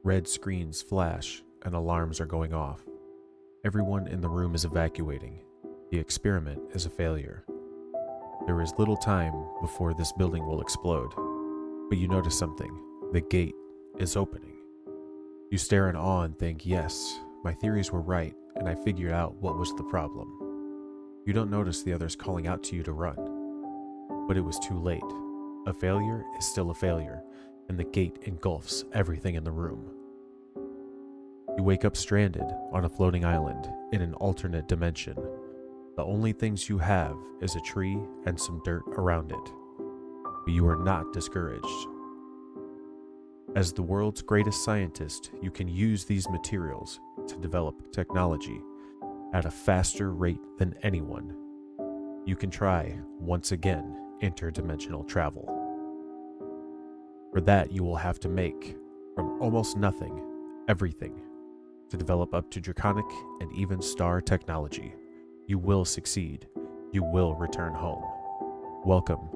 Red screens flash and alarms are going off. Everyone in the room is evacuating. The experiment is a failure. There is little time before this building will explode, but you notice something. The gate is opening. You stare in awe and think, yes, my theories were right, and I figured out what was the problem. You don't notice the others calling out to you to run, but it was too late. A failure is still a failure, and the gate engulfs everything in the room. You wake up stranded on a floating island in an alternate dimension. The only things you have is a tree and some dirt around it, but you are not discouraged. As the world's greatest scientist, you can use these materials to develop technology at a faster rate than anyone. You can try, once again, interdimensional travel. For that, you will have to make, from almost nothing, everything, to develop up to draconic and even star technology. You will succeed. You will return home. Welcome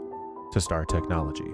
to Star Technology.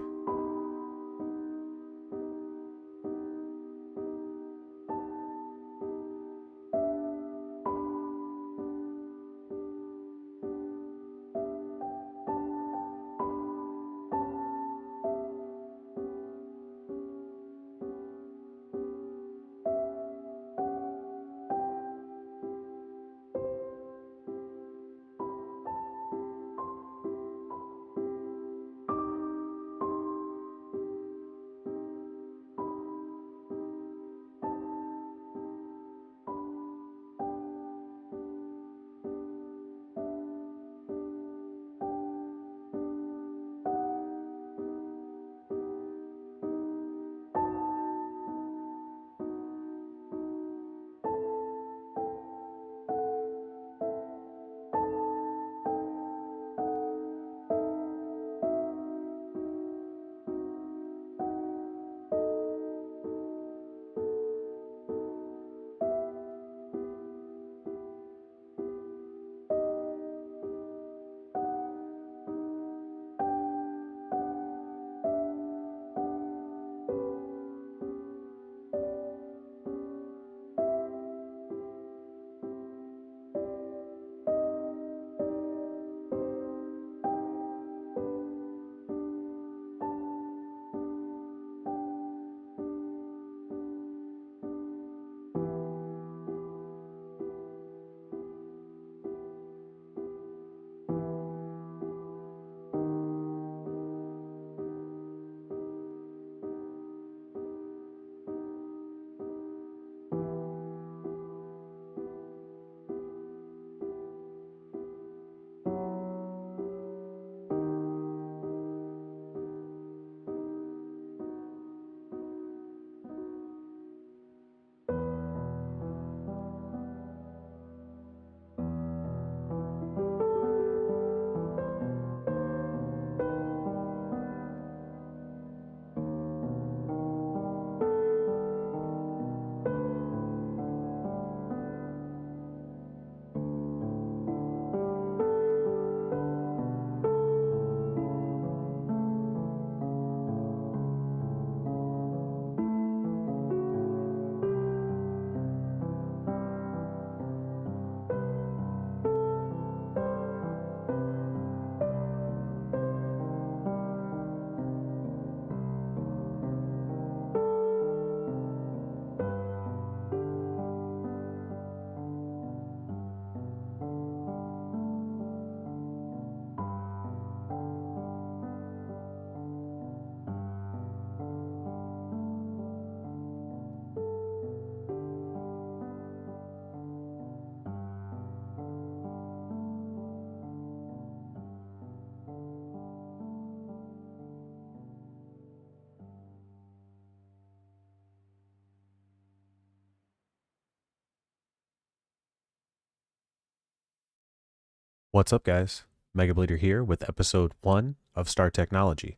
What's up, guys? Mega Bleeder here with episode 1 of Star Technology.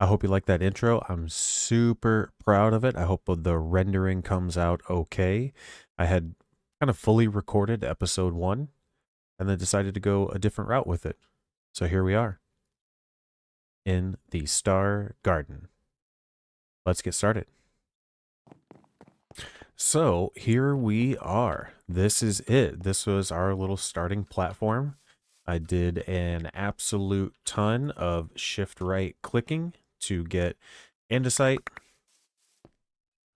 I hope you like that intro. I'm super proud of it. I hope the rendering comes out okay. I had kind of fully recorded episode 1 and then decided to go a different route with it. So here we are in the Star Garden. Let's get started. So here we are. This is it. This was our little starting platform. I did an absolute ton of shift right clicking to get andesite,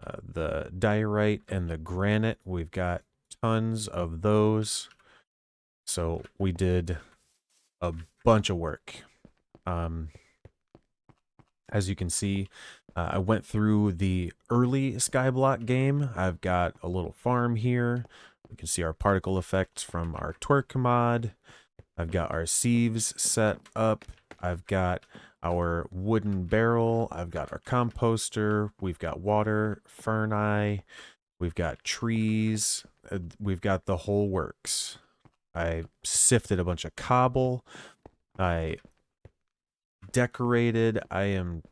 the diorite, and the granite. We've got tons of those. So we did a bunch of work. As you can see, I went through the early Skyblock game. I've got a little farm here. You can see our particle effects from our twerk mod. I've got our sieves set up. I've got our wooden barrel. I've got our composter. We've got water, ferni. We've got trees. We've got the whole works. I sifted a bunch of cobble. I decorated. I am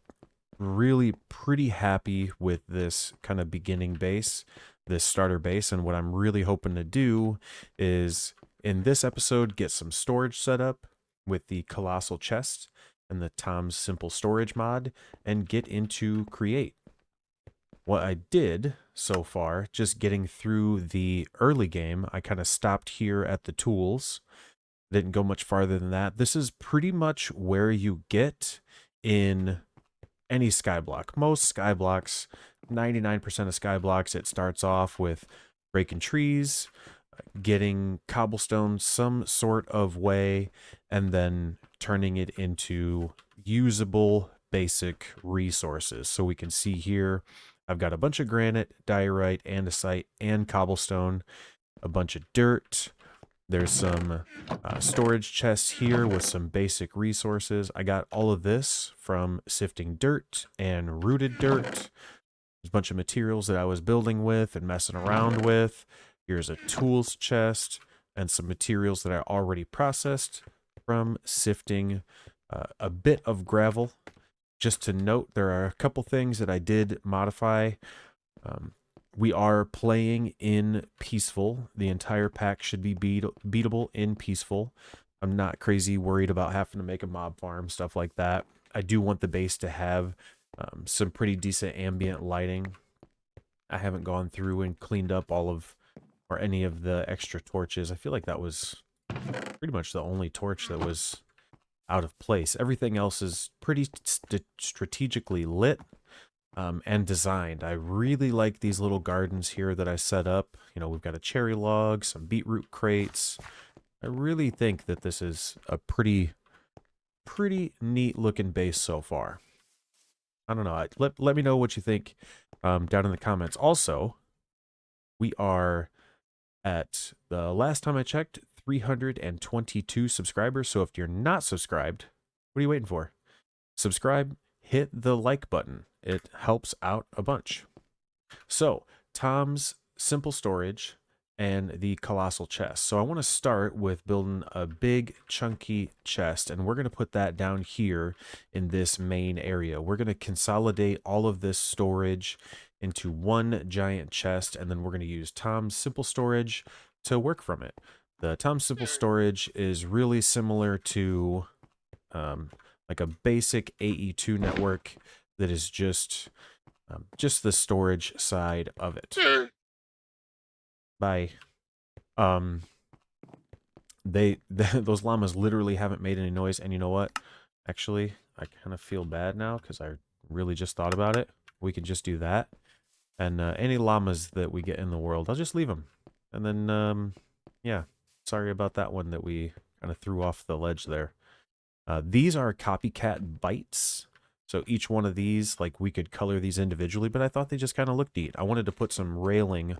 really pretty happy with this kind of beginning base, this starter base. And what I'm really hoping to do is in this episode, get some storage set up with the colossal chest and the Tom's simple storage mod and get into create. What I did so far, just getting through the early game, I kind of stopped here at the tools. Didn't go much farther than that. This is pretty much where you get in any skyblock. Most skyblocks, 99% of skyblocks, it starts off with breaking trees, getting cobblestone some sort of way, and then turning it into usable basic resources. So we can see here, I've got a bunch of granite, diorite, andesite, and cobblestone, a bunch of dirt. There's some storage chests here with some basic resources. I got all of this from sifting dirt and rooted dirt. There's a bunch of materials that I was building with and messing around with. Here's a tools chest and some materials that I already processed from sifting a bit of gravel. Just to note, there are a couple things that I did modify. We are playing in peaceful. The entire pack should be beatable in peaceful. I'm not crazy worried about having to make a mob farm, stuff like that. I do want the base to have some pretty decent ambient lighting. I haven't gone through and cleaned up all of or any of the extra torches. I feel like that was pretty much the only torch that was out of place. Everything else is pretty strategically lit. And designed. I really like these little gardens here that I set up. You know, we've got a cherry log, some beetroot crates. I really think that this is a pretty neat looking base so far. I don't know. Let me know what you think down in the comments. Also, we are at the last time I checked, 322 subscribers. So if you're not subscribed, what are you waiting for? Subscribe, hit the like button. It helps out a bunch. So, Tom's simple storage and the colossal chest. So I want to start with building a big chunky chest, and we're going to put that down here in this main area. We're going to consolidate all of this storage into one giant chest, and then we're going to use Tom's simple storage to work from it. The Tom's simple storage is really similar to like a basic AE2 network that is just the storage side of it. Bye. Those llamas literally haven't made any noise, and you know what? Actually, I kind of feel bad now because I really just thought about it. We could just do that, and any llamas that we get in the world, I'll just leave them, and then yeah. Sorry about that one that we kind of threw off the ledge there. These are copycat bites. So each one of these, like we could color these individually, but I thought they just kind of looked neat. I wanted to put some railing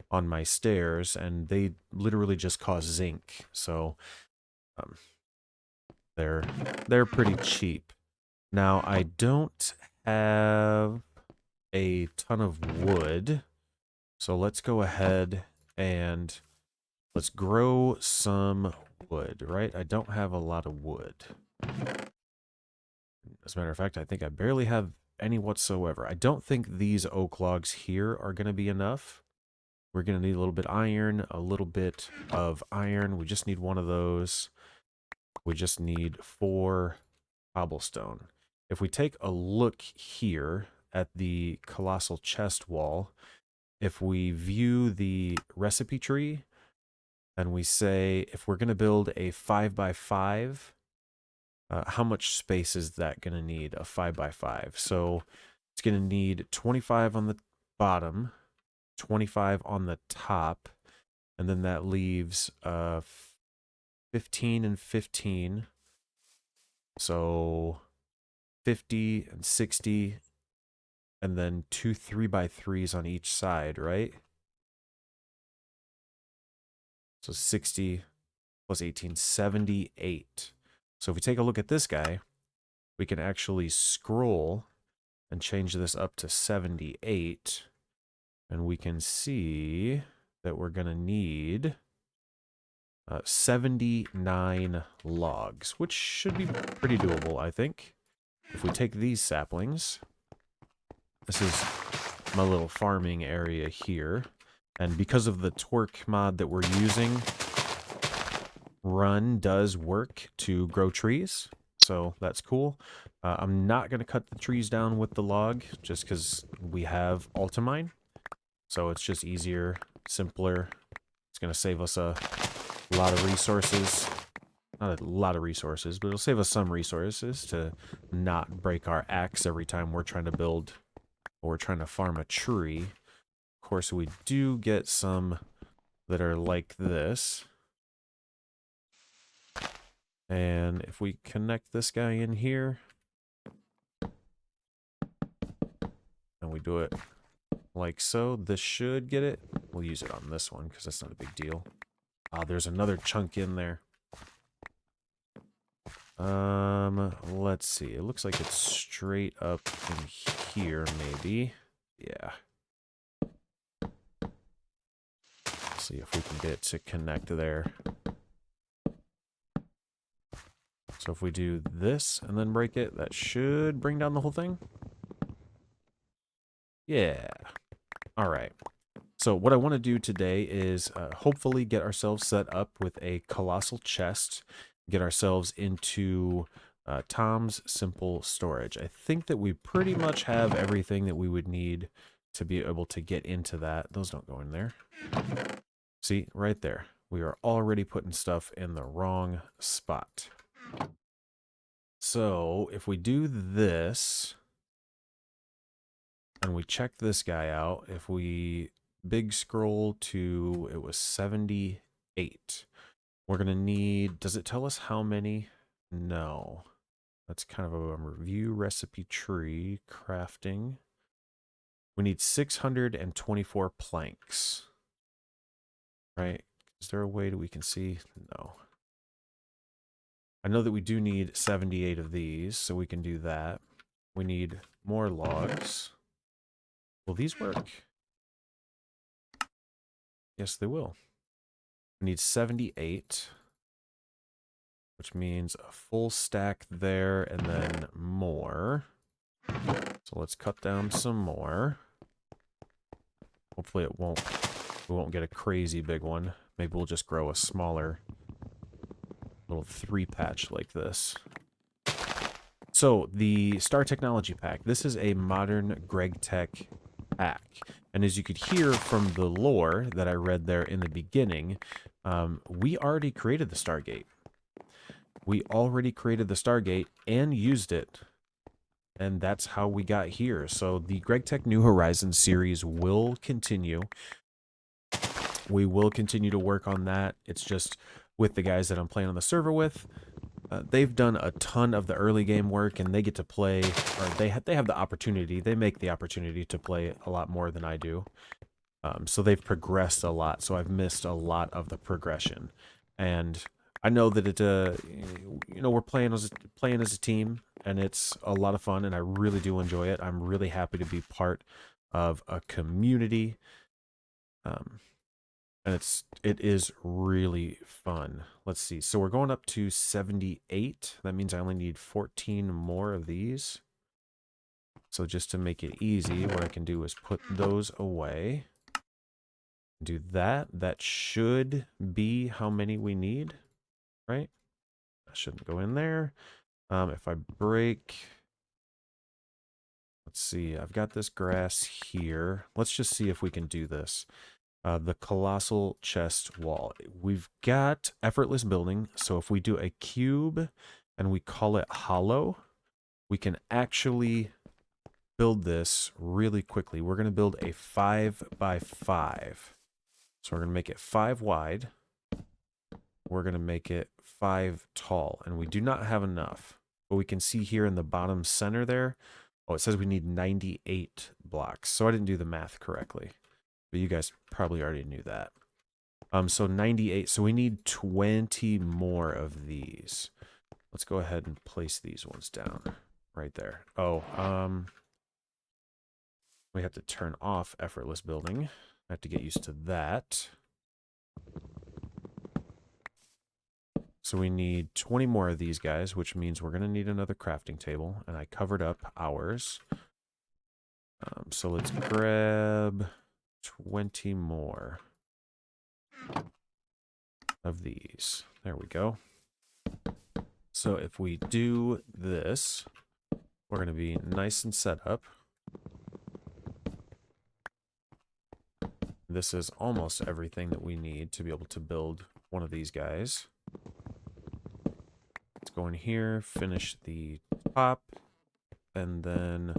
on my stairs, and they literally just cause zinc. So they're pretty cheap. Now I don't have a ton of wood, so let's go ahead and let's grow some wood, right? I don't have a lot of wood. As a matter of fact, I think I barely have any whatsoever. I don't think these oak logs here are going to be enough. We're going to need a little bit iron, a little bit of iron. We just need one of those. We just need 4 cobblestone. If we take a look here at the colossal chest wall, if we view the recipe tree and we say, if we're going to build a 5x5, how much space is that going to need, a 5x5? So it's going to need 25 on the bottom, 25 on the top, and then that leaves 15 and 15. So 50 and 60, and then two 3x3s on each side, right? So 60 plus 18, 78. So if we take a look at this guy, we can actually scroll and change this up to 78. And we can see that we're going to need 79 logs, which should be pretty doable, I think. If we take these saplings, this is my little farming area here. And because of the torque mod that we're using, Run does work to grow trees. So that's cool. I'm not going to cut the trees down with the log just because we have Ultimine. So it's just easier, simpler. It's going to save us a lot of resources. Not a lot of resources, but it'll save us some resources to not break our axe every time we're trying to build or we're trying to farm a tree. Of course, we do get some that are like this. And if we connect this guy in here, and we do it like so, this should get it. We'll use it on this one because that's not a big deal. There's another chunk in there. Let's see. It looks like it's straight up in here, maybe. Yeah. Let's see if we can get it to connect there. So if we do this and then break it, that should bring down the whole thing. Yeah. All right. So what I want to do today is hopefully get ourselves set up with a colossal chest, get ourselves into Tom's simple storage. I think that we pretty much have everything that we would need to be able to get into that. Those don't go in there. See, right there. We are already putting stuff in the wrong spot. So if we do this and we check this guy out, if we big scroll to, it was 78. We're going to need, does it tell us how many? No. That's kind of a review recipe tree, crafting. We need 624 planks. Right? Is there a way that we can see? No. I know that we do need 78 of these, so we can do that. We need more logs. Will these work? Yes, they will. We need 78, which means a full stack there and then more. So let's cut down some more. Hopefully we won't get a crazy big one. Maybe we'll just grow a smaller little 3-patch like this. So the Star Technology Pack, this is a modern GregTech pack. And as you could hear from the lore that I read there in the beginning, we already created the Stargate. We already created the Stargate and used it. And that's how we got here. So the GregTech New Horizons series will continue. We will continue to work on that. It's just with the guys that I'm playing on the server with. They've done a ton of the early game work, and they get to play, or they have the opportunity. They make the opportunity to play a lot more than I do. So they've progressed a lot. So I've missed a lot of the progression, and I know that it, we're playing as a team, and it's a lot of fun, and I really do enjoy it. I'm really happy to be part of a community. And it is really fun. Let's see. So we're going up to 78. That means I only need 14 more of these. So just to make it easy, what I can do is put those away. Do that. That should be how many we need, right? That shouldn't go in there. If I break, Let's see. I've got this grass here. Let's just see if we can do this. The colossal chest wall. We've got effortless building. So if we do a cube and we call it hollow, we can actually build this really quickly. We're going to build a 5 by 5. So we're going to make it 5 wide. We're going to make it 5 tall. And we do not have enough. But we can see here in the bottom center there, oh, it says we need 98 blocks. So I didn't do the math correctly. But you guys probably already knew that. So 98. So we need 20 more of these. Let's go ahead and place these ones down right there. Oh, we have to turn off effortless building. I have to get used to that. So we need 20 more of these guys, which means we're going to need another crafting table. And I covered up ours. So let's grab 20 more of these. There we go. So if we do this, we're going to be nice and set up. This is almost everything that we need to be able to build one of these guys. Let's go in here, finish the top, and then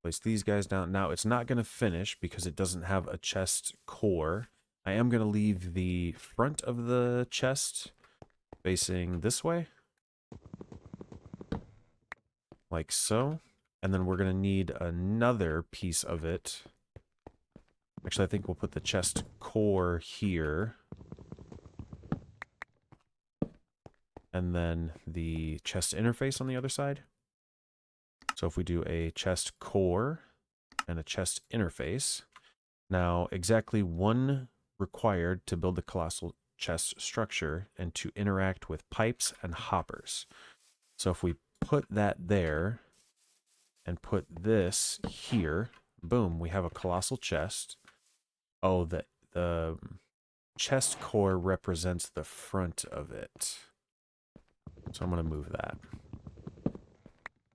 place these guys down. Now, it's not going to finish because it doesn't have a chest core. I am going to leave the front of the chest facing this way. Like so. And then we're going to need another piece of it. Actually, I think we'll put the chest core here. And then the chest interface on the other side. So if we do a chest core and a chest interface. Now, exactly one required to build the colossal chest structure and to interact with pipes and hoppers. So if we put that there and put this here, boom, we have a colossal chest. Oh, the chest core represents the front of it. So I'm going to move that.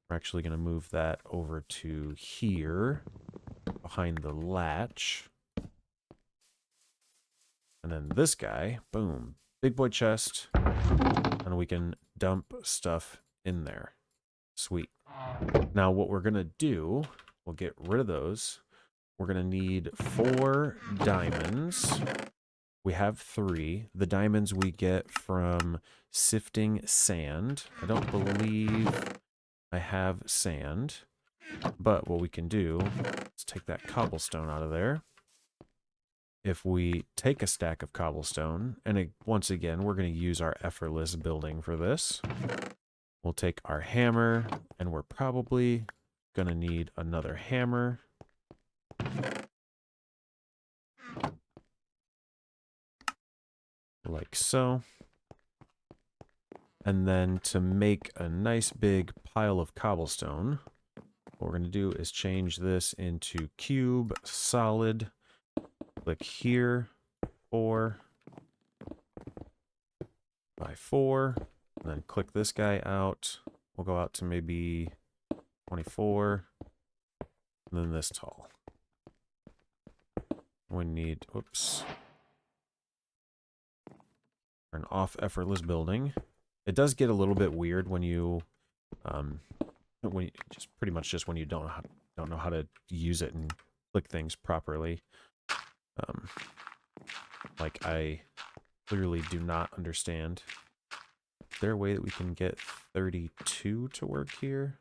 We're actually going to move that over to here, behind the latch. And then this guy, boom, big boy chest. And we can dump stuff in there. Sweet. Now what we're going to do, we'll get rid of those. We're going to need 4 diamonds. We have 3. The diamonds we get from sifting sand. I don't believe I have sand. But what we can do, let's take that cobblestone out of there. If we take a stack of cobblestone, and once again, we're going to use our effortless building for this. We'll take our hammer, and we're probably going to need another hammer. Like so. And then to make a nice big pile of cobblestone, what we're going to do is change this into cube, solid. Click here, 4 by 4. And then click this guy out. We'll go out to maybe 24. And then this tall. We need, oops. Turn off effortless building. It does get a little bit weird when you just pretty much just when you don't know how to use it and click things properly. Like I clearly do not understand. Is there a way that we can get 32 to work here?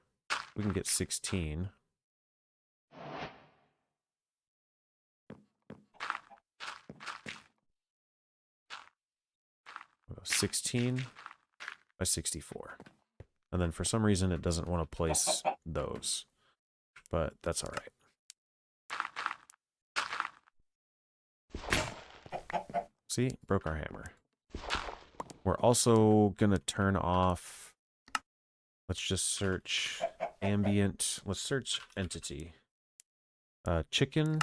We can get 16. 16 by 64. And then for some reason it doesn't want to place those. But that's all right. See? Broke our hammer. We're also going to turn off... Let's just search ambient. Let's search entity. Chicken,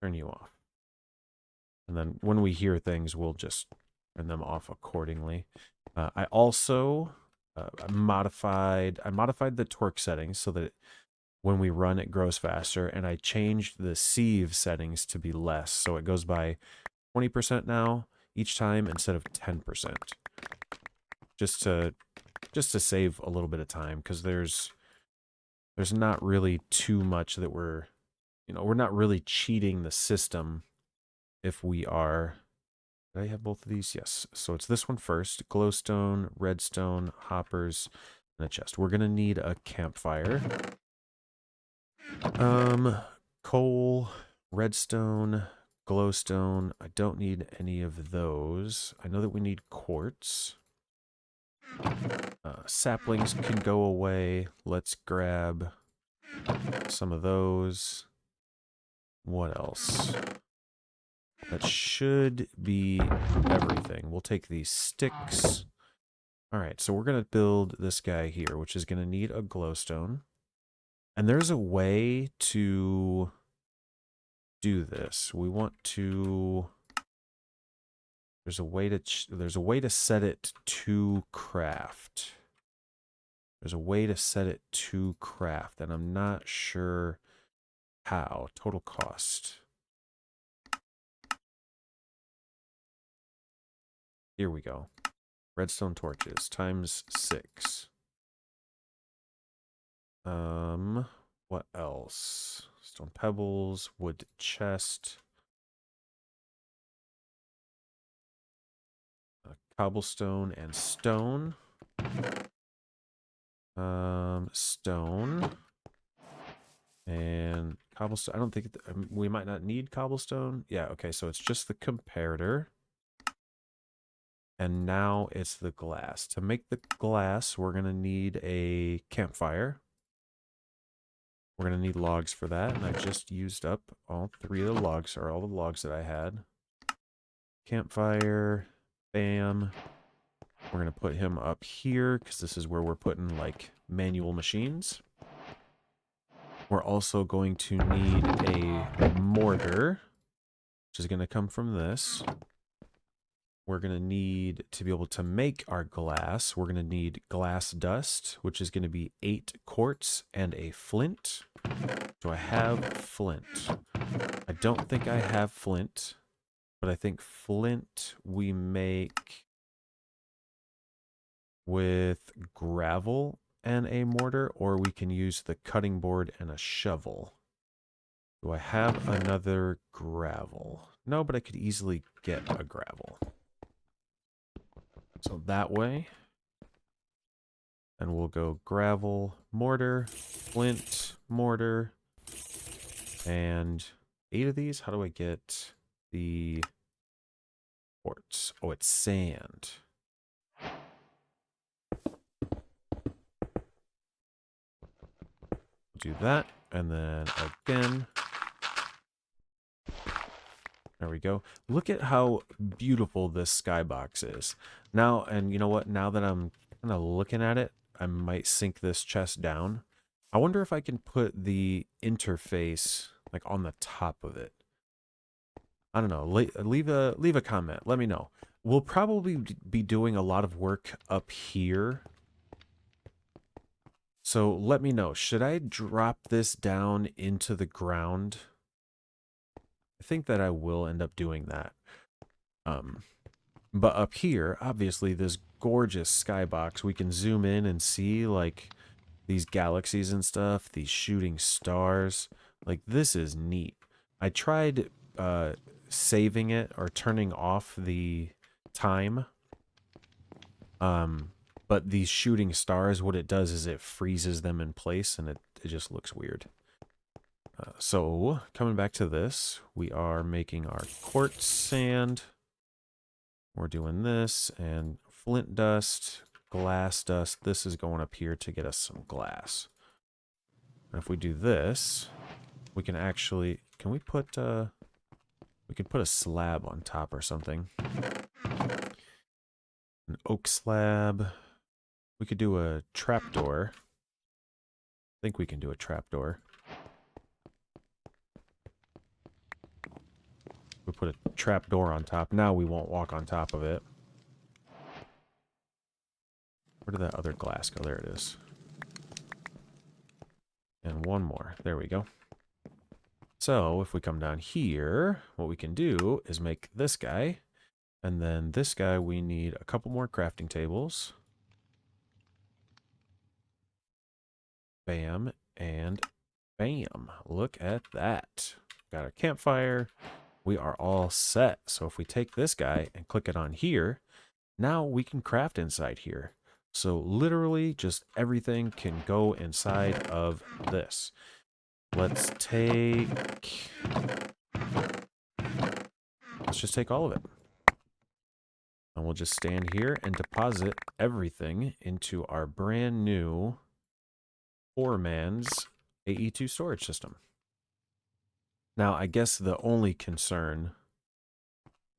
turn you off. And then when we hear things, we'll just turn them off accordingly. I also modified the torque settings so that when we run, it grows faster. And I changed the sieve settings to be less. So it goes by 20% now each time instead of 10%. Just to save a little bit of time, because there's not really too much that we're not really cheating the system if we are. Did I have both of these? Yes. So it's this one first. Glowstone, redstone, hoppers, and a chest. We're gonna need a campfire. Coal, redstone, glowstone. I don't need any of those. I know that we need quartz. Saplings can go away. Let's grab some of those. What else? That should be everything. We'll take these sticks. All right, so we're going to build this guy here, which is going to need a glowstone. And there's a way to do this. We want to... There's a way to set it to craft. There's a way to set it to craft, and I'm not sure how. Total cost. Here we go. Redstone torches times 6. What else? Stone pebbles, wood chest, cobblestone and stone. Stone and cobblestone. I don't think we might not need cobblestone. Yeah, okay, so it's just the comparator. And now it's the glass. To make the glass, we're going to need a campfire. We're going to need logs for that. And I just used up all 3 of the logs, or all the logs that I had. Campfire. Bam. We're going to put him up here, because this is where we're putting, like, manual machines. We're also going to need a mortar, which is going to come from this. We're going to need, to be able to make our glass, we're going to need glass dust, which is going to be 8 quartz and a flint. Do I have flint? I don't think I have flint, but I think flint we make with gravel and a mortar, or we can use the cutting board and a shovel. Do I have another gravel? No, but I could easily get a gravel. So that way, and we'll go gravel, mortar, flint, mortar, and 8 of these. How do I get the quartz? Oh, it's sand. Do that, and then again. There we go. Look at how beautiful this skybox is. Now, and you know what? Now that I'm kind of looking at it, I might sink this chest down. I wonder if I can put the interface like on the top of it. I don't know. Leave a comment. Let me know. We'll probably be doing a lot of work up here. So let me know. Should I drop this down into the ground? I think that I will end up doing that. But up here, obviously, this gorgeous skybox, we can zoom in and see, like, these galaxies and stuff, these shooting stars. Like, this is neat. I tried saving it or turning off the time. But these shooting stars, what it does is it freezes them in place, and it just looks weird. So, coming back to this, we are making our quartz sand. We're doing this, and flint dust, glass dust. This is going up here to get us some glass. And if we do this, we can actually... Can we put... we can put a slab on top or something. An oak slab. We could do a trapdoor. I think we can do a trapdoor. We put a trapdoor on top. Now we won't walk on top of it. Where did that other glass go? There it is. And one more. There we go. So if we come down here, what we can do is make this guy. And then this guy, we need a couple more crafting tables. Bam and bam. Look at that. Got our campfire. We are all set. So if we take this guy and click it on here, now we can craft inside here. So literally just everything can go inside of this. Let's just take all of it. And we'll just stand here and deposit everything into our brand new 4-man's AE2 storage system. Now, I guess the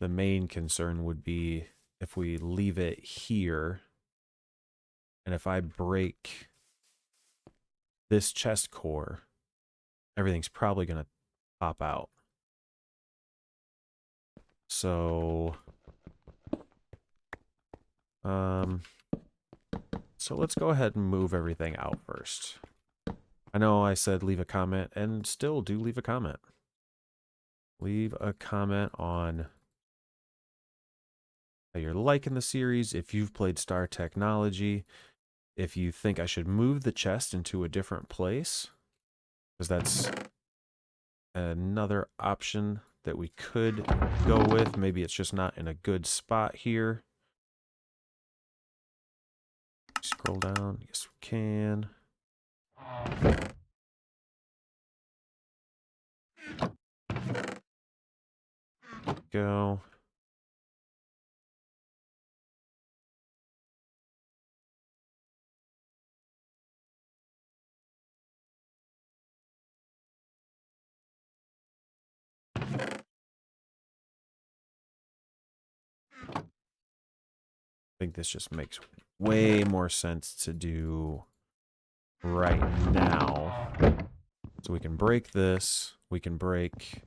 main concern would be if we leave it here, and if I break this chest core, everything's probably going to pop out. So, let's go ahead and move everything out first. I know I said leave a comment, and still do leave a comment. Leave a comment on how you're liking the series, if you've played Star Technology, if you think I should move the chest into a different place, because that's another option that we could go with. Maybe it's just not in a good spot here. Scroll down. Yes, we can. Go. I think this just makes way more sense to do right now. So we can break this. We can break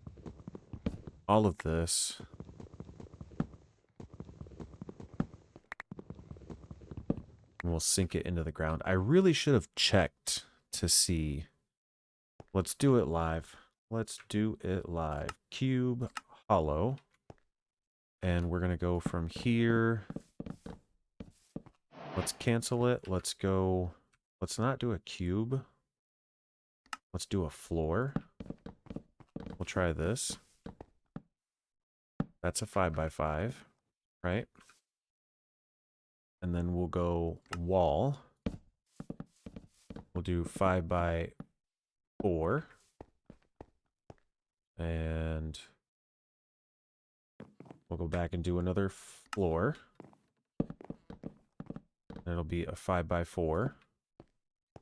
all of this. And we'll sink it into the ground. I really should have checked to see. Let's do it live. Let's do it live. Cube, hollow. And we're going to go from here. Let's cancel it. Let's go. Let's not do a cube. Let's do a floor. We'll try this. That's a 5x5, right? And then we'll go wall. We'll do 5x4. And we'll go back and do another floor. And it'll be a 5x4,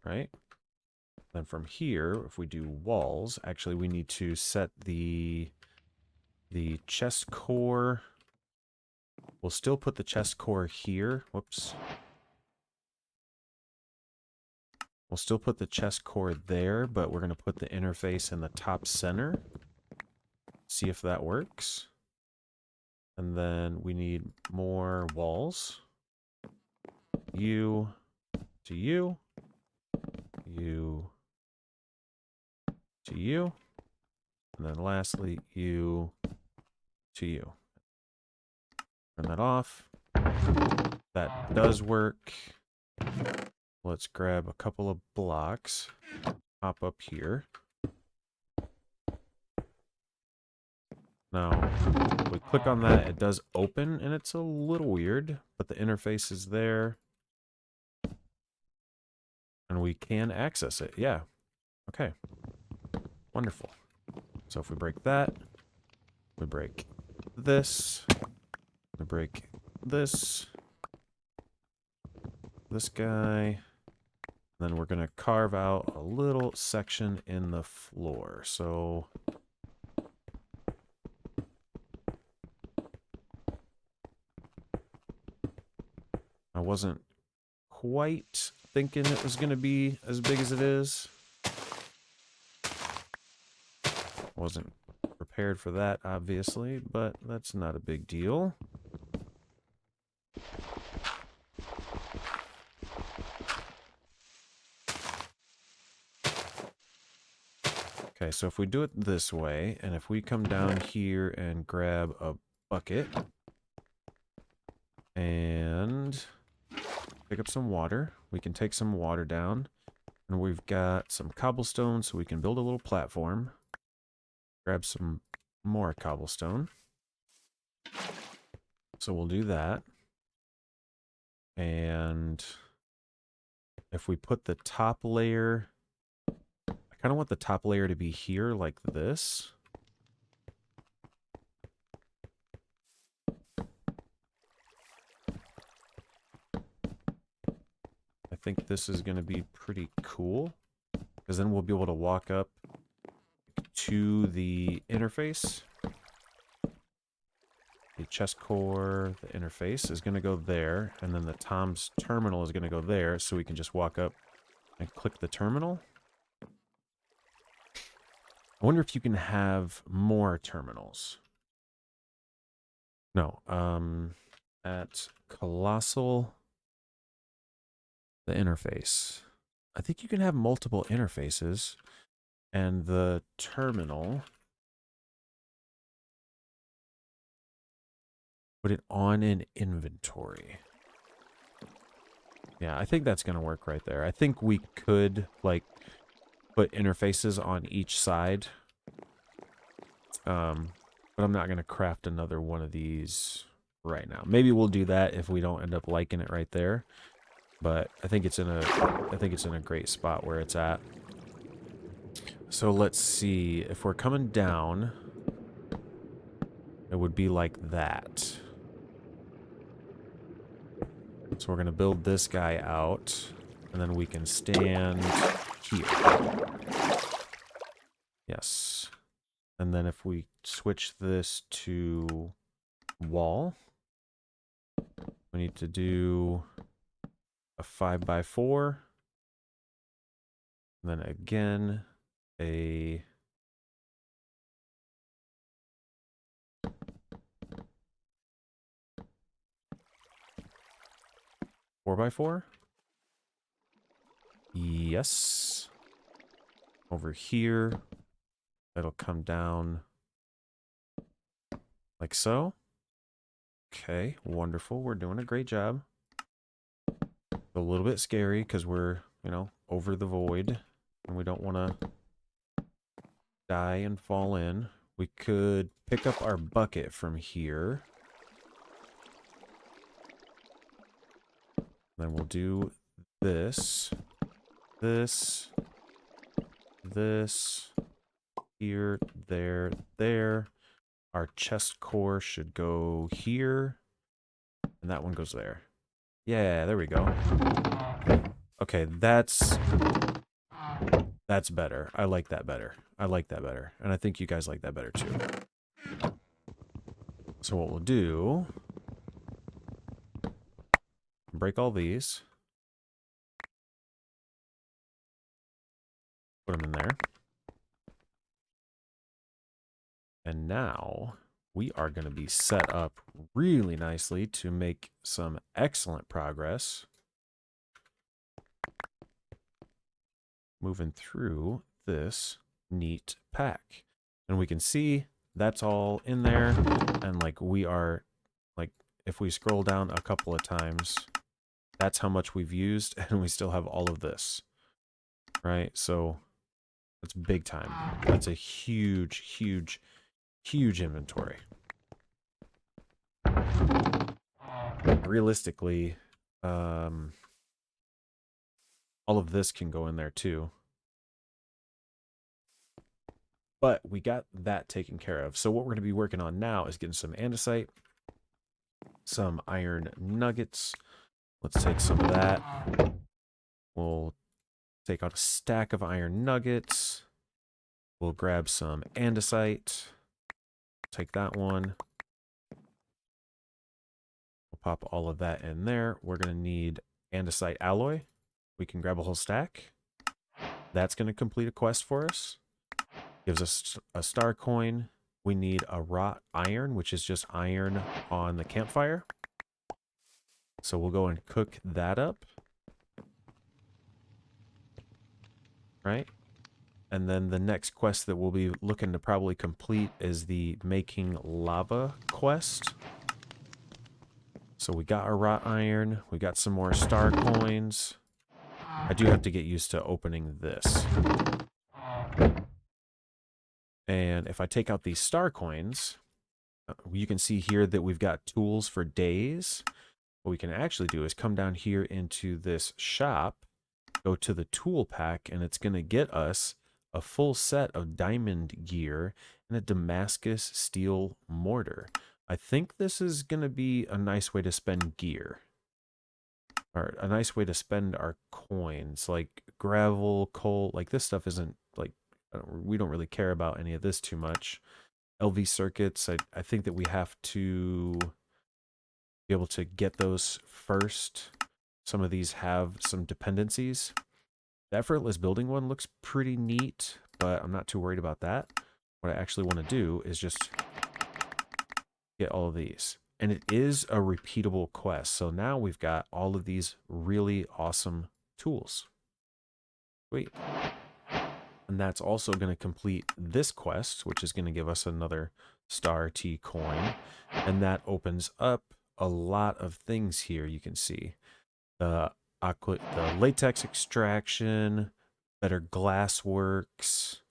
right? Then from here, if we do walls, actually we need to set the chest core. We'll still put the chest core here. Whoops. We'll still put the chest core there, but we're going to put the interface in the top center. See if that works. And then we need more walls. You to you. You to you. And then lastly, you to you. Turn that off. That does work. Let's grab a couple of blocks. Hop up here. Now, if we click on that, it does open, and it's a little weird, but the interface is there. And we can access it. Yeah. Okay. Wonderful. So if we break that, we break this, we break this guy, then we're going to carve out a little section in the floor. So I wasn't quite thinking it was going to be as big as it is. Wasn't prepared for that, obviously, but that's not a big deal. Okay, so if we do it this way, and if we come down here and grab a bucket and pick up some water, we can take some water down, and we've got some cobblestone, so we can build a little platform. Grab some more cobblestone. So we'll do that. And if we put the top layer, I kind of want the top layer to be here like this. I think this is going to be pretty cool, because then we'll be able to walk up to the interface. The chest core, the interface is going to go there, and then the Tom's terminal is going to go there, so we can just walk up and click the terminal. I wonder if you can have more terminals. No, at Colossal, the interface. I think you can have multiple interfaces, and the terminal, put it on an inventory. Yeah, I think that's going to work right there. I think we could, like, put interfaces on each side. But I'm not going to craft another one of these right now. Maybe we'll do that if we don't end up liking it right there. But I think it's in a great spot where it's at. So let's see, if we're coming down, it would be like that. So we're going to build this guy out, and then we can stand here. Yes. And then if we switch this to wall, we need to do a 5x4. And then again, a 4x4. Yes. Over here, that'll come down like so. Okay, wonderful. We're doing a great job. A little bit scary because we're, you know, over the void, and we don't want to die and fall in. We could pick up our bucket from here. Then we'll do this, this, here, there. Our chest core should go here, and that one goes there. Yeah, there we go. Okay, that's better. I like that better. I like that better. And I think you guys like that better too. So what we'll do, break all these. Put them in there. And now we are going to be set up really nicely to make some excellent progress moving through this neat pack. And we can see that's all in there. And like we are, like if we scroll down a couple of times, that's how much we've used, and we still have all of this, right? So that's big time. That's a huge, huge, huge inventory. Realistically, all of this can go in there too. But we got that taken care of. So what we're going to be working on now is getting some andesite, some iron nuggets. Let's take some of that. We'll take out a stack of iron nuggets. We'll grab some andesite. Take that one. We'll pop all of that in there. We're going to need andesite alloy. We can grab a whole stack. That's going to complete a quest for us. Gives us a star coin. We need a wrought iron, which is just iron on the campfire. So we'll go and cook that up. Right? And then the next quest that we'll be looking to probably complete is the making lava quest. So we got our wrought iron. We got some more star coins. I do have to get used to opening this. And if I take out these star coins, you can see here that we've got tools for days. What we can actually do is come down here into this shop, go to the tool pack, and it's going to get us a full set of diamond gear and a Damascus steel mortar. I think this is going to be a nice way to spend gear. Or a nice way to spend our coins, like gravel, coal. Like this stuff isn't like, we don't really care about any of this too much. LV circuits, I think that we have to be able to get those first. Some of these have some dependencies. The effortless building one looks pretty neat, but I'm not too worried about that. What I actually want to do is just get all of these. And it is a repeatable quest. So now we've got all of these really awesome tools. Sweet. And that's also going to complete this quest, which is going to give us another star T coin. And that opens up a lot of things here. You can see the latex extraction, better glass works,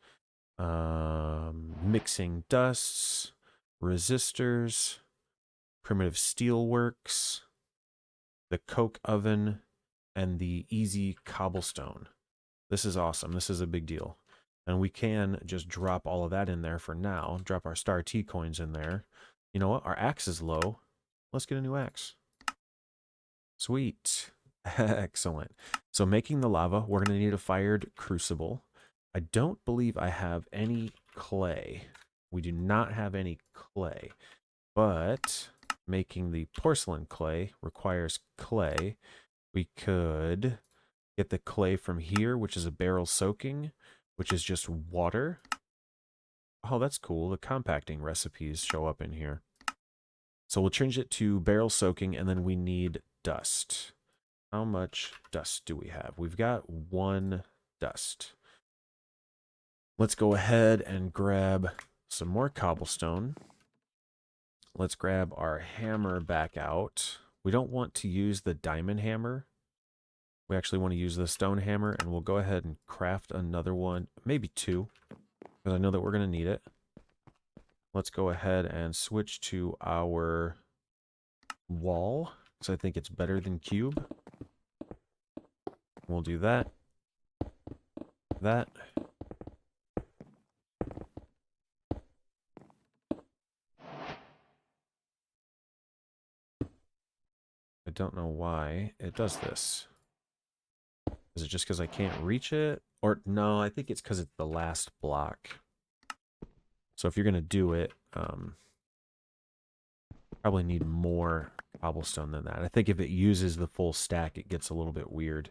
mixing dusts, resistors, primitive steel works, the coke oven, and the easy cobblestone. This is awesome. This is a big deal. And we can just drop all of that in there for now. Drop our star T coins in there. You know what? Our axe is low. Let's get a new axe. Sweet. Excellent. So making the lava, we're going to need a fired crucible. I don't believe I have any clay. We do not have any clay. But making the porcelain clay requires clay. We could get the clay from here, which is a barrel soaking, which is just water. Oh, that's cool. The compacting recipes show up in here. So we'll change it to barrel soaking, and then we need dust. How much dust do we have? We've got 1 dust. Let's go ahead and grab some more cobblestone. Let's grab our hammer back out. We don't want to use the diamond hammer. We actually want to use the stone hammer, and we'll go ahead and craft another one, maybe 2, because I know that we're going to need it. Let's go ahead and switch to our wall, because I think it's better than cube. We'll do that. That. I don't know why it does this. Is it just because I can't reach it? Or no, I think it's because it's the last block. So if you're going to do it, probably need more cobblestone than that. I think if it uses the full stack, it gets a little bit weird.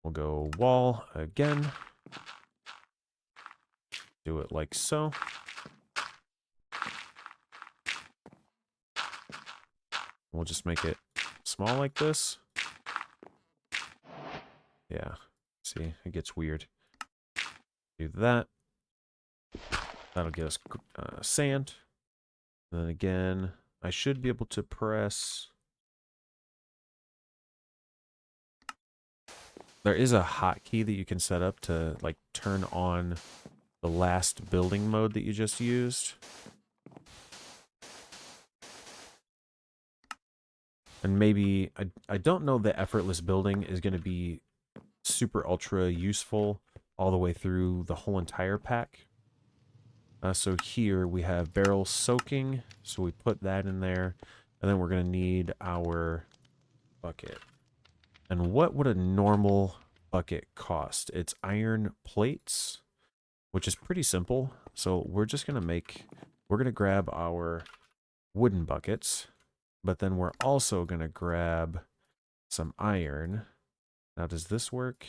We'll go wall again. Do it like so. We'll just make it small like this. Yeah, see, it gets weird. Do that. That'll get us sand. And then again, I should be able to press. There is a hotkey that you can set up to like turn on the last building mode that you just used. And maybe, I don't know that effortless building is going to be super ultra useful all the way through the whole entire pack. So here we have barrel soaking, so we put that in there, and then we're going to need our bucket. And what would a normal bucket cost? It's iron plates, which is pretty simple. So we're just going to grab our wooden buckets, but then we're also going to grab some iron. Now, does this work?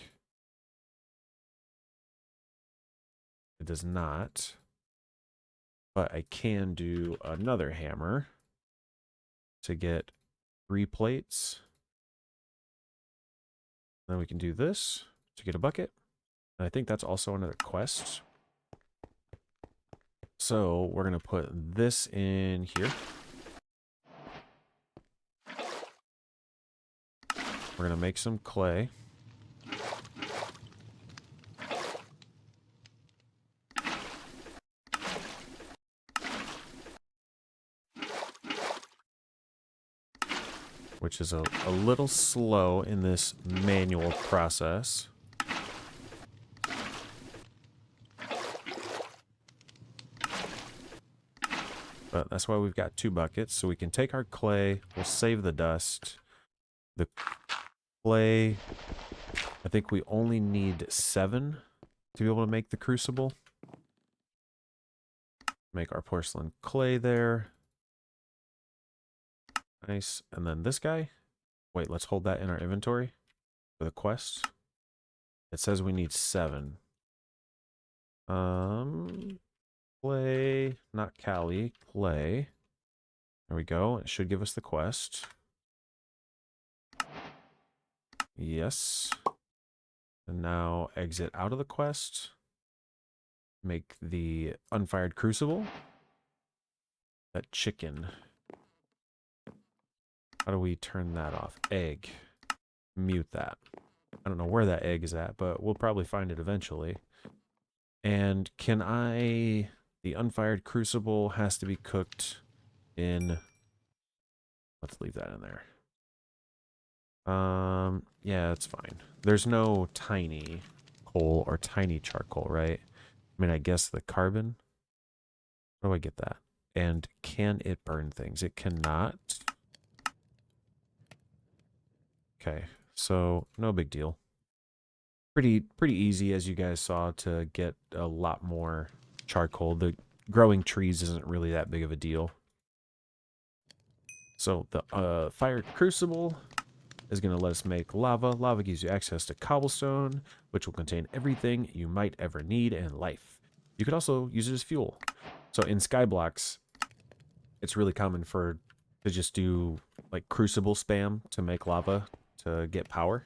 It does not. But I can do another hammer to get 3 plates. Then we can do this to get a bucket. And I think that's also another quest. So we're going to put this in here. We're going to make some clay. Which is a little slow in this manual process. But that's why we've got 2 buckets. So we can take our clay. We'll save the dust. The clay, I think we only need 7 to be able to make the crucible. Make our porcelain clay there. Nice. And then this guy. Wait, let's hold that in our inventory for the quest. It says we need 7. Clay, not Cali, clay. There we go. It should give us the quest. Yes. And now exit out of the quest. Make the unfired crucible. That chicken. How do we turn that off? Egg. Mute that. I don't know where that egg is at, but we'll probably find it eventually. And can I... The unfired crucible has to be cooked in... Let's leave that in there. Yeah, it's fine. There's no tiny coal or tiny charcoal, right? I mean, I guess the carbon. How do I get that? And can it burn things? It cannot. Okay, so no big deal. Pretty easy, as you guys saw, to get a lot more charcoal. The growing trees isn't really that big of a deal. So the fire crucible is going to let us make lava. Lava gives you access to cobblestone, which will contain everything you might ever need in life. You could also use it as fuel. So in Skyblocks, it's really common to just do like crucible spam to make lava to get power.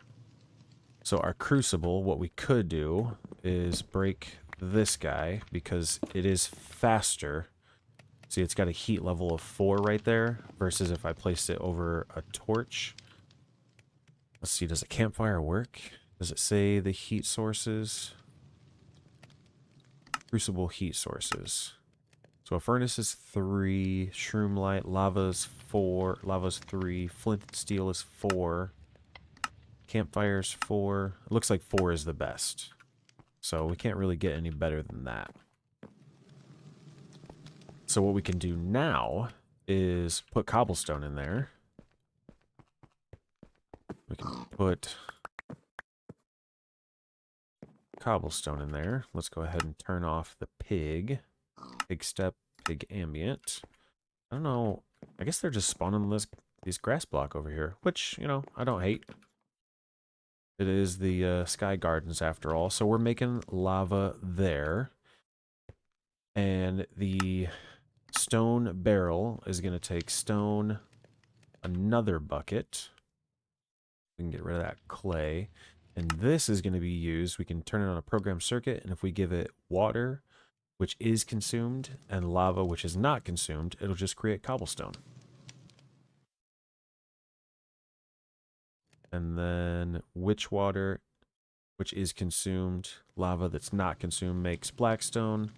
So our crucible, what we could do is break this guy because it is faster. See, it's got a heat level of 4 right there versus if I placed it over a torch. Let's see, does a campfire work? Does it say the heat sources? Crucible heat sources. So a furnace is 3, shroom light, lava's 4, lava's 3, flint and steel is 4. Campfire's 4. It looks like 4 is the best. So we can't really get any better than that. So what we can do now is put cobblestone in there. We can put cobblestone in there. Let's go ahead and turn off the pig. Pig step, pig ambient. I don't know. I guess they're just spawning these grass block over here, which, you know, I don't hate. It is the Sky Gardens after all. So we're making lava there. And the stone barrel is going to take stone, another bucket. We can get rid of that clay. And this is going to be used. We can turn it on a program circuit. And if we give it water, which is consumed, and lava, which is not consumed, it'll just create cobblestone. And then witch water, which is consumed, lava that's not consumed makes blackstone.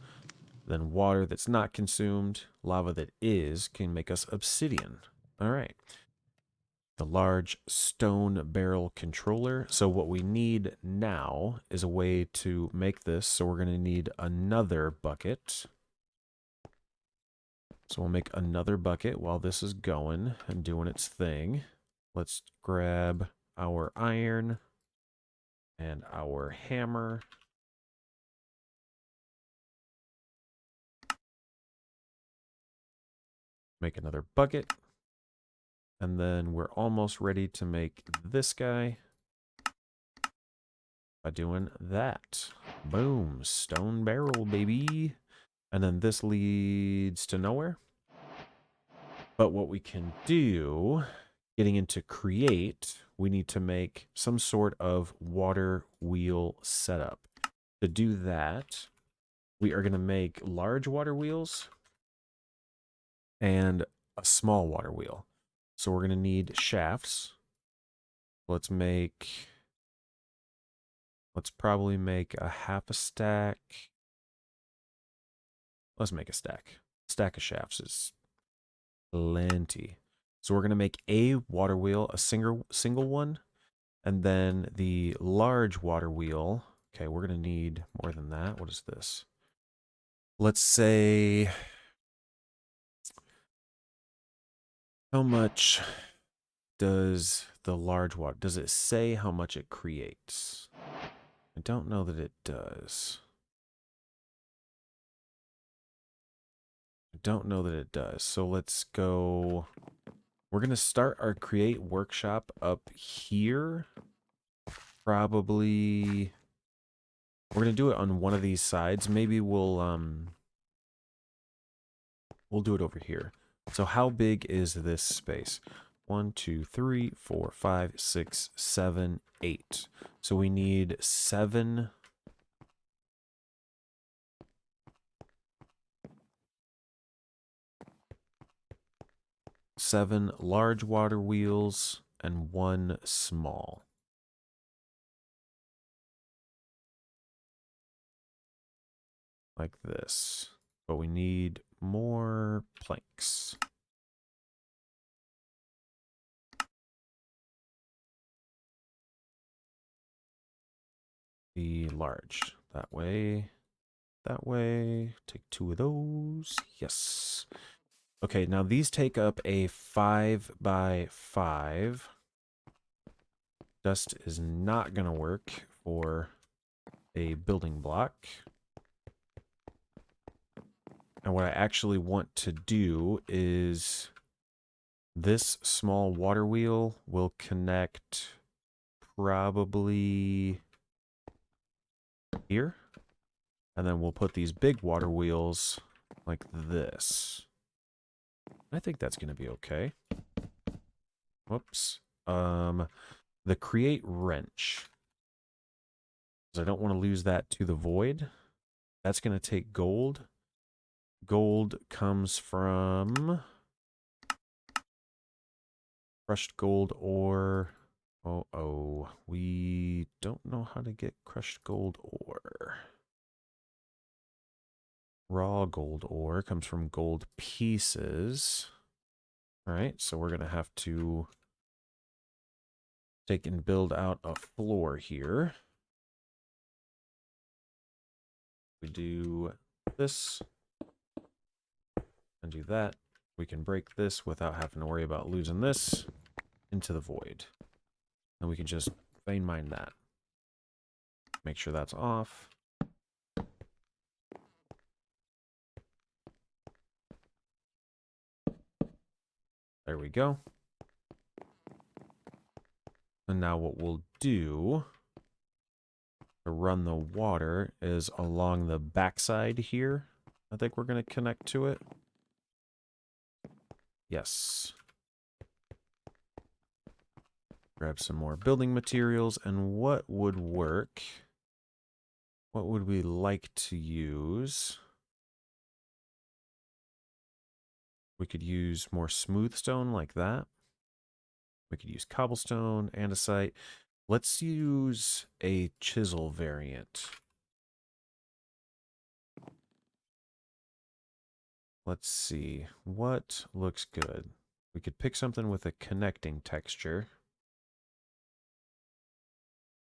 Then water that's not consumed, lava that is, can make us obsidian. All right. The large stone barrel controller. So what we need now is a way to make this. So we're going to need another bucket. So we'll make another bucket while this is going and doing its thing. Let's grab our iron and our hammer. Make another bucket. And then we're almost ready to make this guy by doing that. Boom. Stone barrel, baby. And then this leads to nowhere. But what we can do getting into create, we need to make some sort of water wheel setup. To do that, we are going to make large water wheels and a small water wheel. So we're going to need shafts. Let's probably make a half a stack. Let's make a stack. Stack of shafts is plenty. So we're going to make a water wheel, a single one, and then the large water wheel. Okay, we're going to need more than that. What is this? Let's say, how much does the large water, does it say how much it creates? I don't know that it does. I don't know that it does. So let's go, we're going to start our create workshop up here. Probably, we're going to do it on one of these sides. Maybe we'll do it over here. So how big is this space? 1, 2, 3, 4, 5, 6, 7, 8. So we need 7. Seven large water wheels and 1 small. Like this. But we need more planks. The large. That way. That way. Take 2 of those. Yes. Okay, now these take up a 5 by 5. Dust is not going to work for a building block. And what I actually want to do is this small water wheel will connect probably here. And then we'll put these big water wheels like this. I think that's going to be okay. Whoops. The create wrench. Because I don't want to lose that to the void. That's going to take gold. Gold comes from crushed gold ore. Oh, we don't know how to get crushed gold ore. Raw gold ore comes from gold pieces. All right, so we're going to have to take and build out a floor here. We do this and do that. We can break this without having to worry about losing this into the void. And we can just vein mine that. Make sure that's off. There we go. And now what we'll do to run the water is along the backside here. I think we're going to connect to it. Yes. Grab some more building materials. And what would work? What would we like to use? We could use more smooth stone like that. We could use cobblestone, andesite. Let's use a chisel variant. Let's see. What looks good? We could pick something with a connecting texture.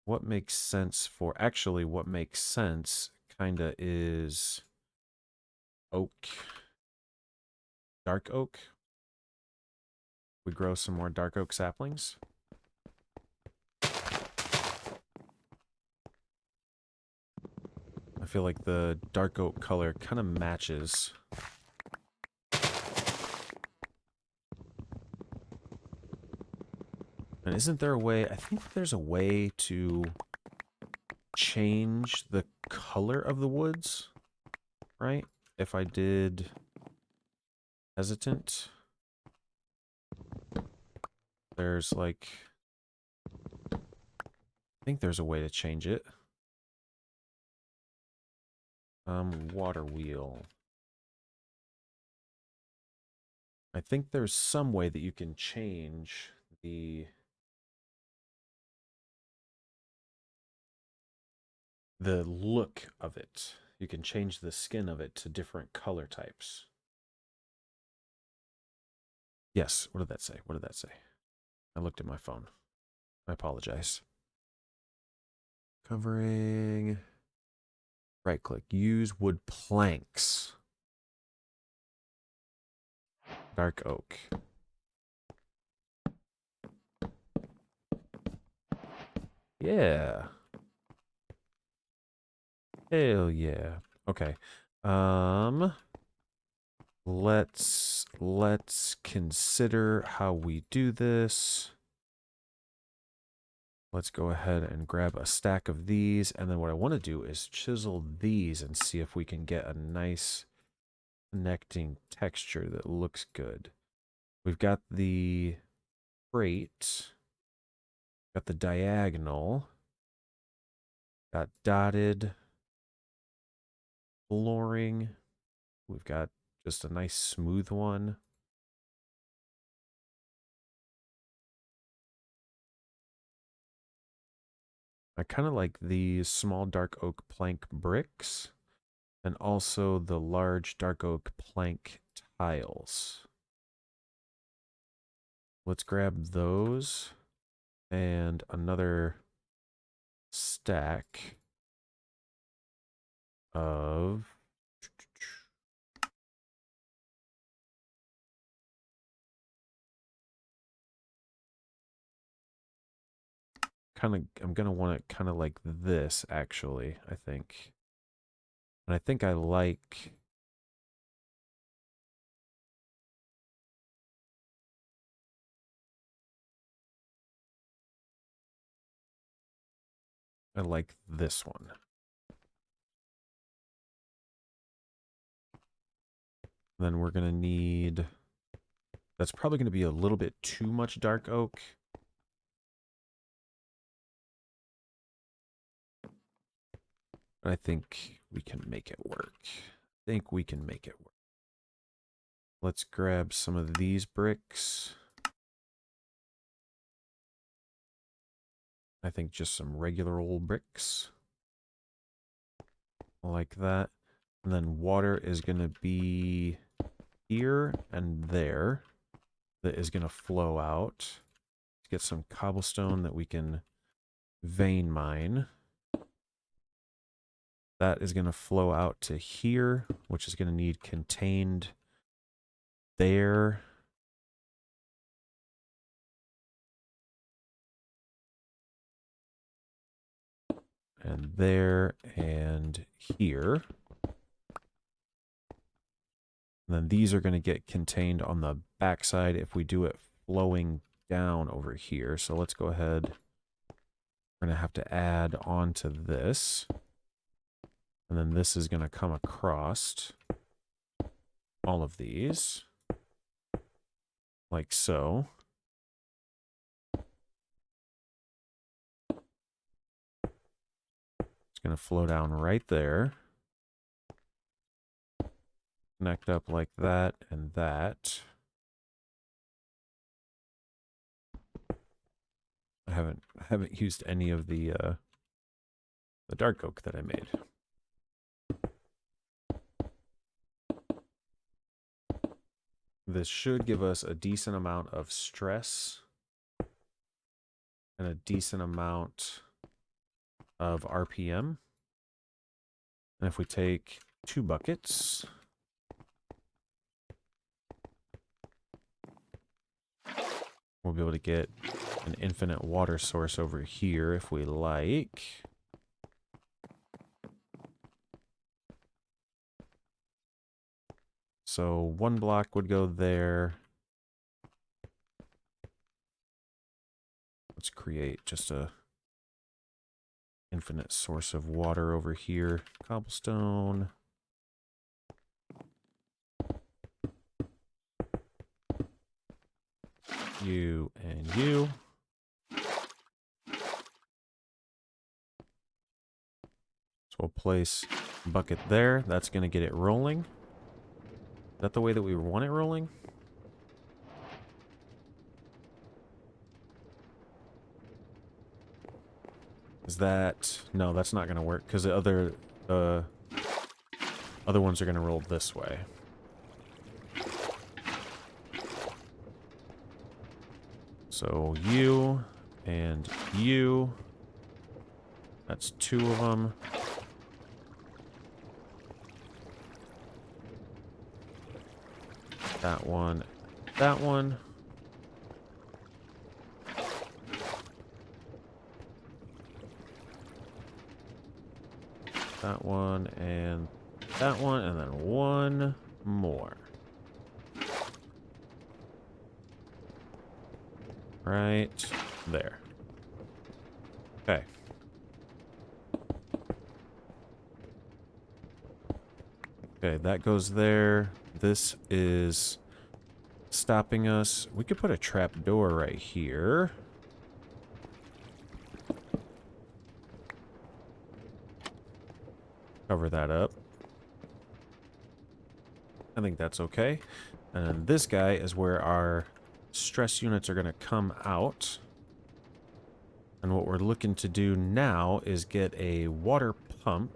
What makes sense for... Actually, what makes sense kinda is oak. Dark oak. We grow some more dark oak saplings. I feel like the dark oak color kind of matches. And isn't there a way... I think there's a way to change the color of the woods, right? If I did hesitant. There's like, I think there's a way to change it. Water wheel. I think there's some way that you can change the look of it. You can change the skin of it to different color types. Yes, what did that say? What did that say? I looked at my phone. I apologize. Covering. Right click. Use wood planks. Dark oak. Yeah. Hell yeah. Okay. Let's consider how we do this. Let's go ahead and grab a stack of these, and then what I want to do is chisel these and see if we can get a nice connecting texture that looks good. We've got the crate, got the diagonal, got dotted flooring. We've got just a nice smooth one. I kind of like these small dark oak plank bricks and also the large dark oak plank tiles. Let's grab those and another stack of I'm gonna want it kind of like this actually, I think. And I think I like this one. Then we're gonna need, that's probably gonna be a little bit too much dark oak. But I think we can make it work. I think we can make it work. Let's grab some of these bricks. I think just some regular old bricks. Like that. And then water is going to be here and there. That is going to flow out. Let's get some cobblestone that we can vein mine. That is going to flow out to here, which is going to need contained there. And there and here. And then these are going to get contained on the backside if we do it flowing down over here. So let's go ahead. We're going to have to add on to this. And then this is going to come across all of these. Like so. It's going to flow down right there. Connect up like that and that. I haven't used any of the dark oak that I made. This should give us a decent amount of stress and a decent amount of RPM. And if we take 2 buckets, we'll be able to get an infinite water source over here if we like. So 1 block would go there. Let's create just a infinite source of water over here. Cobblestone. you, and you. So we'll place a bucket there. That's going to get it rolling. Is that the way that we want it rolling? Is that... No, that's not going to work because the other ones are going to roll this way. So you and you. That's 2 of them. That one. That one. That one and that one, and then one more. Right there. Okay. Okay, that goes there. This is stopping us. We could put a trap door right here. Cover that up. I think that's okay. And then this guy is where our stress units are going to come out. And what we're looking to do now is get a water pump.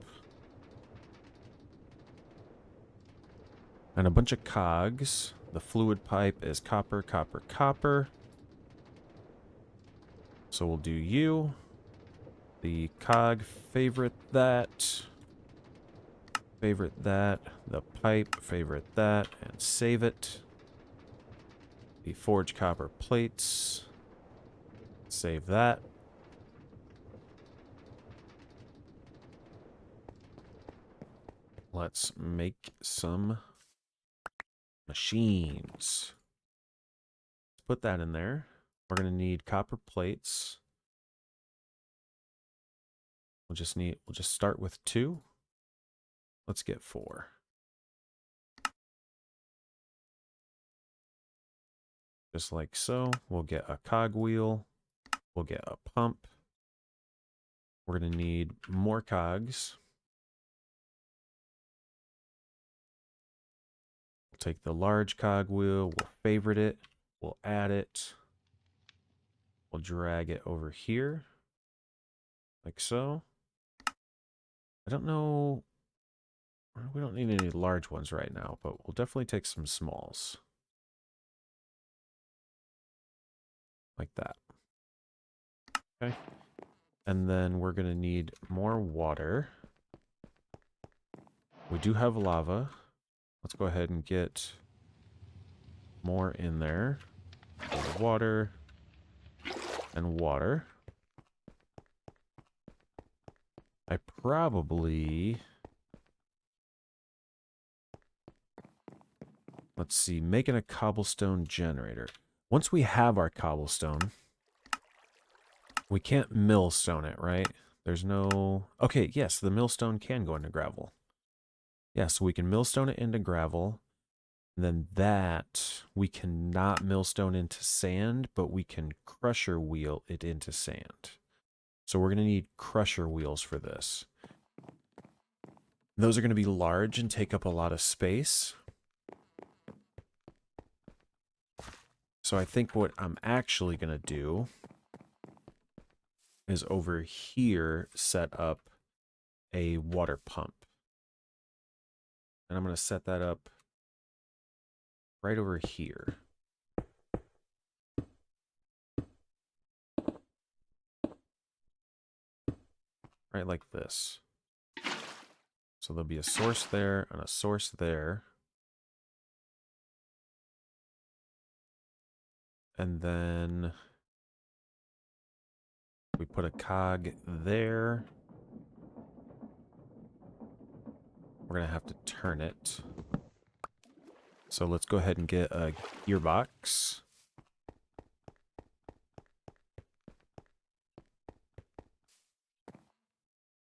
And a bunch of cogs. The fluid pipe is copper, copper, copper. So we'll do you. The cog, favorite that. Favorite that. The pipe, favorite that. And save it. The forged copper plates. Save that. Let's make some machines. Let's put that in there. We're going to need copper plates. We'll just start with 2. Let's get 4. Just like so. We'll get a cog wheel. We'll get a pump. We're going to need more cogs. We'll take the large cog wheel. We'll favorite it. We'll add it. We'll drag it over here. Like so. I don't know. We don't need any large ones right now, but we'll definitely take some smalls. Like that. Okay. And then we're going to need more water. We do have lava. Let's go ahead and get more in there. Water and water. I probably... Let's see, making a cobblestone generator. Once we have our cobblestone, we can't millstone it, right? There's no... Okay, yes, the millstone can go into gravel. Yeah, so we can millstone it into gravel. And then that, we cannot millstone into sand, but we can crusher wheel it into sand. So we're going to need crusher wheels for this. Those are going to be large and take up a lot of space. So I think what I'm actually going to do is over here set up a water pump. And I'm going to set that up right over here. Right like this. So there'll be a source there and a source there. And then we put a cog there. We're going to have to turn it. So let's go ahead and get a gearbox.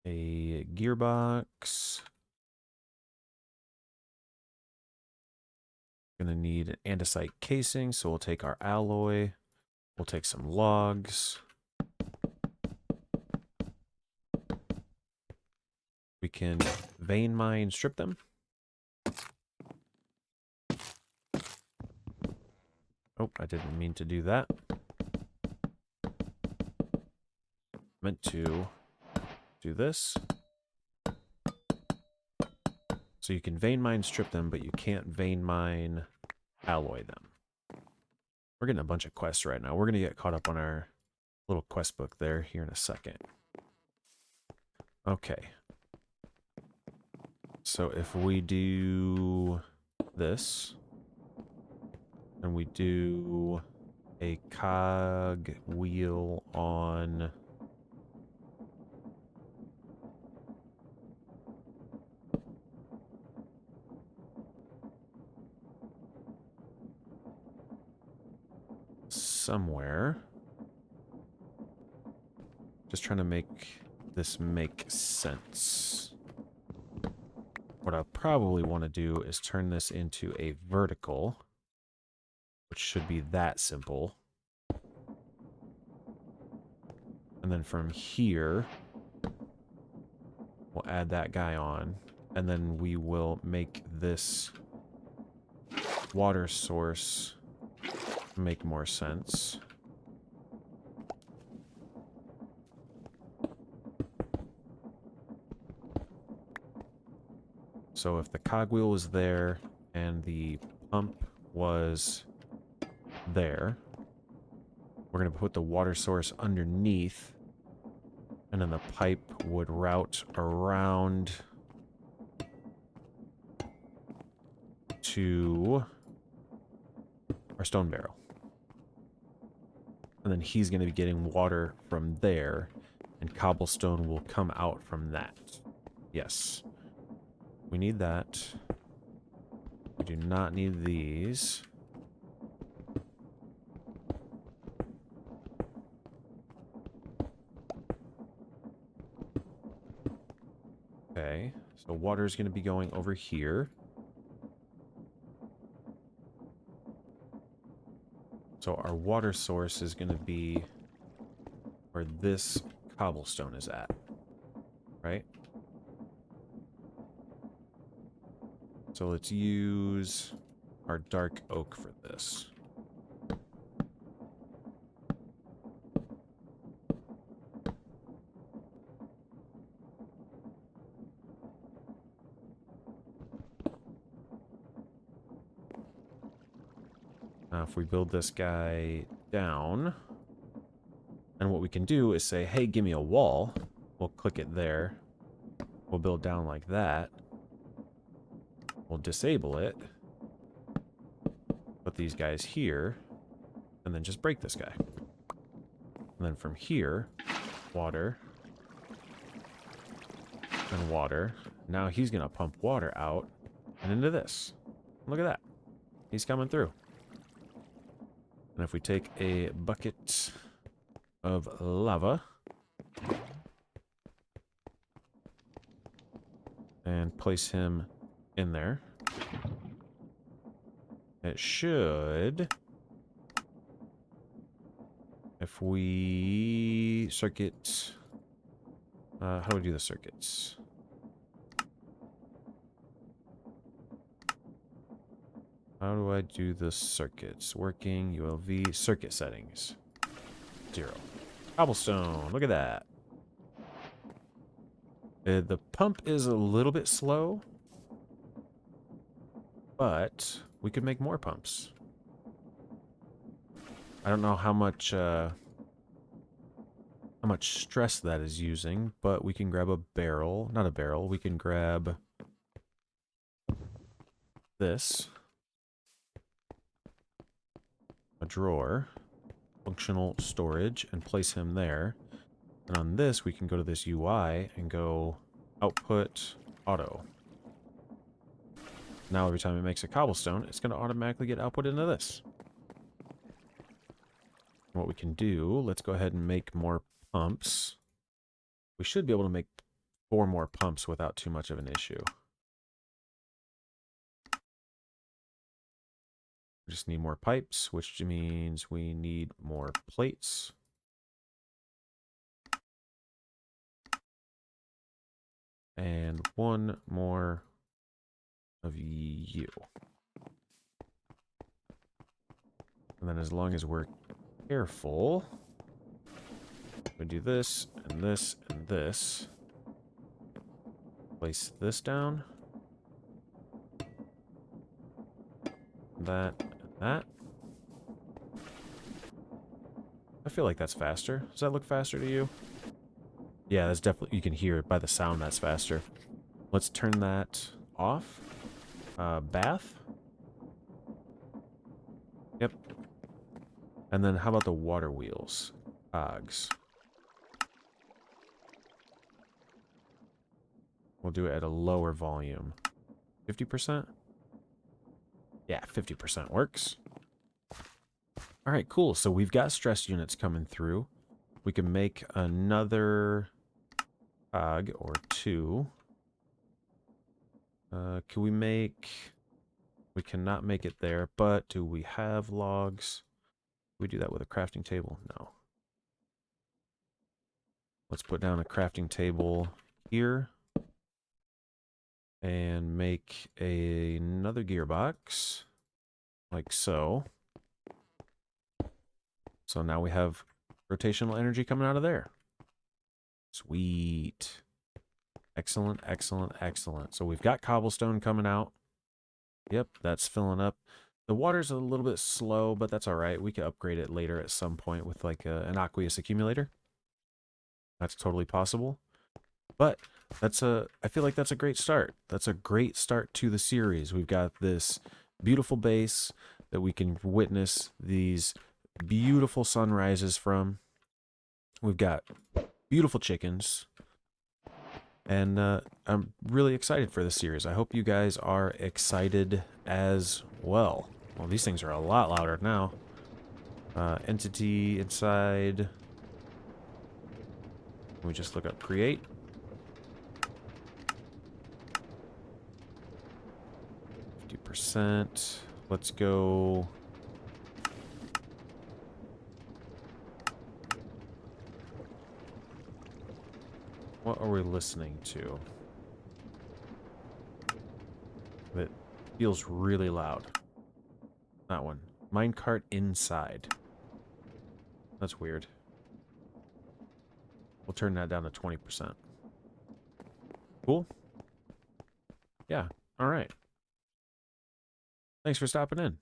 A gearbox. Going to need an andesite casing, so we'll take our alloy. We'll take some logs. We can vein mine, strip them. Oh, I didn't mean to do that. Meant to do this. So you can vein mine, strip them, but you can't vein mine, alloy them. We're getting a bunch of quests right now. We're going to get caught up on our little quest book there here in a second. Okay. So if we do this, and we do a cog wheel on somewhere. Just trying to make this make sense. What I'll probably want to do is turn this into a vertical, which should be that simple. And then from here, we'll add that guy on. And then we will make this water source make more sense. So if the cogwheel was there and the pump was there, we're going to put the water source underneath, and then the pipe would route around to our stone barrel. And then he's going to be getting water from there, and cobblestone will come out from that. Yes. We need that. We do not need these. Okay, so water is going to be going over here. So our water source is going to be where this cobblestone is at, right? So let's use our dark oak for this. Now if we build this guy down, and what we can do is say, hey, give me a wall. We'll click it there. We'll build down like that. We'll disable it. Put these guys here. And then just break this guy. And then from here, water. And water. Now he's going to pump water out and into this. Look at that. He's coming through. And if we take a bucket of lava and place him in there, it should, if we circuit, how do we do the circuits? How do I do the circuits? Working, ULV, circuit settings. 0. Cobblestone, look at that. The pump is a little bit slow, but we could make more pumps. I don't know how much stress that is using, but we can grab a barrel, not a barrel, we can grab this. A drawer, functional storage, and place him there. And on this, we can go to this UI and go output auto. Now every time it makes a cobblestone, it's going to automatically get output into this. What we can do, let's go ahead and make more pumps. We should be able to make 4 more pumps without too much of an issue. We just need more pipes, which means we need more plates. And one more of you. And then as long as we're careful, we do this, and this, and this. Place this down. That, and that. I feel like that's faster. Does that look faster to you? Yeah, that's definitely, you can hear it by the sound that's faster. Let's turn that off. Bath. Yep. And then how about the water wheels? Cogs. We'll do it at a lower volume. 50%? Yeah, 50% works. All right, cool. So we've got stress units coming through. We can make another cog or two. Can we make... We cannot make it there, but do we have logs? We do that with a crafting table? No. Let's put down a crafting table here. And make another gearbox. Like so. So now we have rotational energy coming out of there. Sweet. Excellent, excellent, excellent. So we've got cobblestone coming out. Yep, that's filling up. The water's a little bit slow, but that's all right. We can upgrade it later at some point with like an aqueous accumulator. That's totally possible. But I feel like that's a great start. That's a great start to the series. We've got this beautiful base that we can witness these beautiful sunrises from. We've got beautiful chickens. And I'm really excited for this series. I hope you guys are excited as well. Well, these things are a lot louder now. Entity inside. We just look up create. %. Let's go. What are we listening to? That feels really loud. That one. Minecart inside. That's weird. We'll turn that down to 20%. Cool. Yeah. All right. Thanks for stopping in.